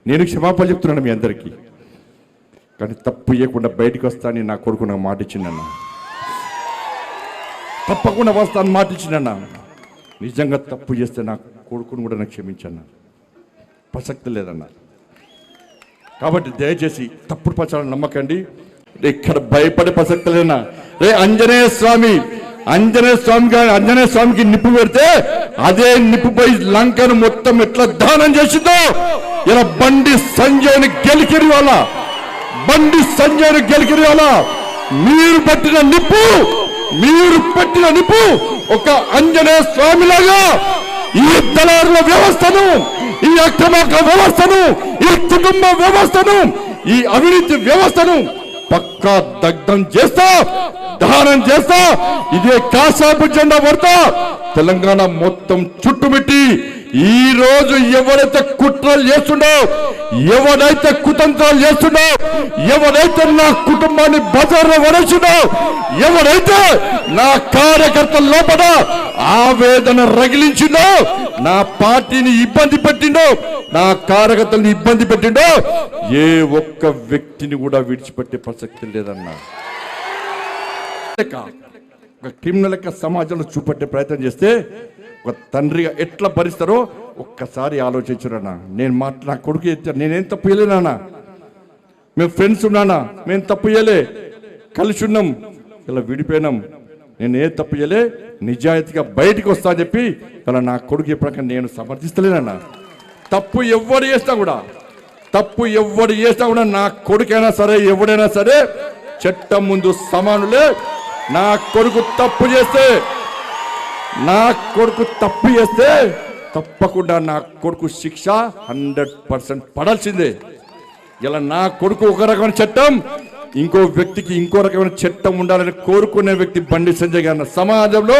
నేను క్షమాపణ చెప్తున్నాను మీ అందరికీ. కానీ తప్పు చేయకుండా బయటకు వస్తానని నా కొడుకు నాకు మాట ఇచ్చిందన్న. తప్పకుండా వస్తాను మాట ఇచ్చిందన్న. నిజంగా తప్పు చేస్తే నా కొడుకును కూడా నాకు క్షమించన్న. ప్రసక్తి లేదన్న. కాబట్టి దయచేసి తప్పుడు ప్రచారం నమ్మకండి. ఇక్కడ భయపడే ప్రసక్తి లేదన్నా. రే ఆంజనేయ స్వామికి నిప్పు పెడితే అదే నిప్పుపై లంకను మొత్తం ఎట్లా దానం చేసిందో ఇలా బండి సంజయ్ని గెలికిరి వాళ్ళ మీరు పెట్టిన నిప్పు ఒక ఆంజనేయ స్వామిలాగా ఈ దళారుల వ్యవస్థను, ఈ అక్రమ వ్యవస్థను, ఈ కుటుంబ వ్యవస్థను, ఈ అవినీతి వ్యవస్థను పక్కా దగ్ధం చేస్తా, దహనం చేస్తా. ఇదే కాషాపు జెండా పడతా తెలంగాణ మొత్తం చుట్టుమిట్టి ఈ రోజు ఎవరైతే కుట్రలు చేస్తుండో, ఎవరైతే కుతంత్రాలు చేస్తుండో, ఎవరైతే నా కుటుంబాన్ని బజార్లో వరచుండో, ఎవరైతే నా కార్యకర్తల లోపల ఆవేదన రగిలించిండో, నా పార్టీని ఇబ్బంది పెట్టిండో, నా కార్యకర్తలను ఇబ్బంది పెట్టిండో, ఏ ఒక్క వ్యక్తిని కూడా విడిచిపెట్టే ప్రసక్తి లేదన్నా. ఒక క్రిమినల్ లెక్క సమాజంలో చూపెట్టే ప్రయత్నం చేస్తే ఒక తండ్రిగా ఎట్లా భరిస్తారో ఒక్కసారి ఆలోచించురన్నా. నా కొడుకు నేనేం తప్పు చేయలేనా? మేము ఫ్రెండ్స్ ఉన్నానా? మేము తప్పు చేయలే, కలిసి ఉన్నాం, ఇలా విడిపోయినాం. నేను ఏ తప్పు చేయలే, నిజాయితీగా బయటికి వస్తా అని చెప్పి ఇలా నా కొడుకు చెప్పాక నేను సమర్థిస్తలేనన్నా. తప్పు ఎవరు చేస్తా కూడా నా కొడుకైనా సరే ఎవడైనా సరే చట్టం ముందు సమానులే. నా కొడుకు తప్పు చేస్తే తప్పకుండా నా కొడుకు శిక్ష 100% పడాల్సిందే. ఇలా నా కొడుకు ఒక రకమైన చట్టం, ఇంకో వ్యక్తికి ఇంకో రకమైన చట్టం ఉండాలని కోరుకునే వ్యక్తి బండి సంజయ్ గారు. సమాజంలో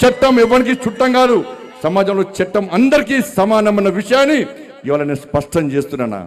చట్టం ఎవరికి చుట్టం కాదు, సమాజంలో చట్టం అందరికీ సమానమైన విషయాన్ని ఇవాళ నేను స్పష్టం చేస్తున్నాను.